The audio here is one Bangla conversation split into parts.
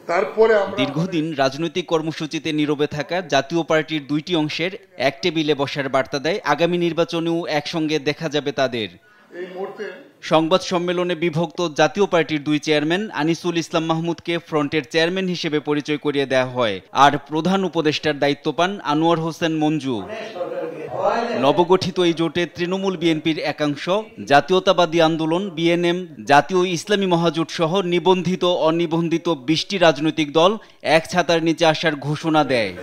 তারপরে দীর্ঘদিন রাজনৈতিক কর্মসূচিতে নীরবে থাকা জাতীয় পার্টির দুইটি অংশের এক টেবিলে বসার বার্তা দেয় আগামী নির্বাচনেও একসঙ্গে দেখা যাবে তাদের। সংবাদ সম্মেলনে বিভক্ত জাতীয় পার্টির দুই চেয়ারম্যান আনিসুল ইসলাম মাহমুদকে ফ্রন্টের চেয়ারম্যান হিসেবে পরিচয় করিয়ে দেওয়া হয়, আর প্রধান উপদেষ্টার দায়িত্ব পান আনোয়ার হোসেন মঞ্জু। নবগঠিত এই জোটে তৃণমূল বিএনপির একাংশ, জাতীয়তাবাদী আন্দোলন বিএনএম, জাতীয় ইসলামী মহাজোট সহ নিবন্ধিত অনিবন্ধিত 20টি রাজনৈতিক দল এক ছাতার নিচে আসার ঘোষণা দেয়।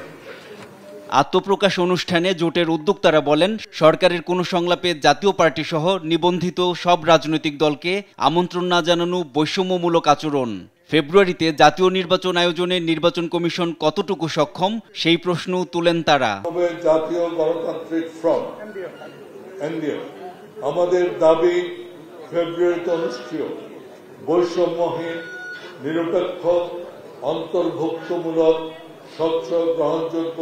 আত্মপ্রকাশ অনুষ্ঠানে জোটের উদ্যোক্তারা বলেন, সরকারের কোনো সংলাপে জাতীয় পার্টি সহ নিবন্ধিত সব রাজনৈতিক দলকে আমন্ত্রণ না জানানো বৈষম্যমূলক আচরণ। ফেব্রুয়ারিতে জাতীয় নির্বাচন আয়োজনে নির্বাচন কমিশন কতটুকু সক্ষম সেই প্রশ্নও তুলেন তারা। জাতীয় গণতান্ত্রিক ফ্রন্ট এনডিএফ আমাদের দাবি ফেব্রুয়ারিতে অনুষ্ঠেয় বৈষম্যহীন, নিরপেক্ষ, অন্তর্ভুক্তমূলক, স্বচ্ছ, গ্রহণযোগ্য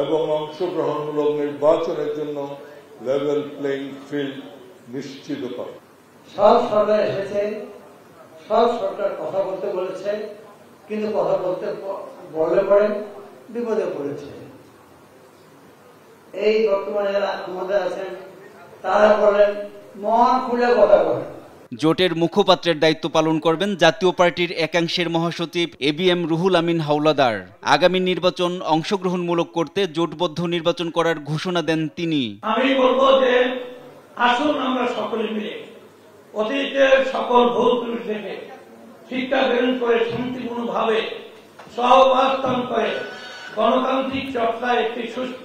এবং অংশগ্রহণমূলক নির্বাচনের জন্য লেভেল প্লেইং ফিল্ড নিশ্চিত করে। সব সরকার এসেছে, সব সরকার কথা বলতে বলেছে, কিন্তু কথা বলতে বললে পরে বিপদে পড়েছে। এই বর্তমানে যারা আমাদের আছেন তারা বলেন মন খুলে কথা বলেন। জোটের মুখপাত্রের দায়িত্ব পালন করবেন জাতীয় পার্টির একাংশের মহাসচিব এবিএম রুহুল আমিন হাওলাদার। আগামী নির্বাচন অংশগ্রহণমূলক করতে জোটবদ্ধ নির্বাচন করার ঘোষণা দেন তিনি। আমি বলবো যে আসুন আমরা সকলে মিলে অতীতের সকল ভুল ত্রুটি থেকে শিক্ষা গ্রহণ করে শান্তিপূর্ণভাবে সহাবস্থান করে গণতান্ত্রিক চর্চায় একটি সুস্থ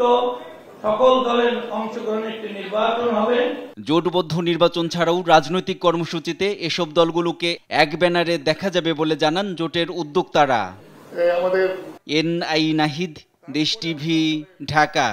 সকল দলের অংশগ্রহণে একটি নির্বাচন হবে। জোটবদ্ধ নির্বাচন ছাড়াও রাজনৈতিক কর্মসূচিতে এসব দলগুলোকে এক ব্যানারে দেখা যাবে বলে জানান জোটের উদ্যোক্তারা। এনআই নাহিদ, দেশ টিভি, ঢাকা।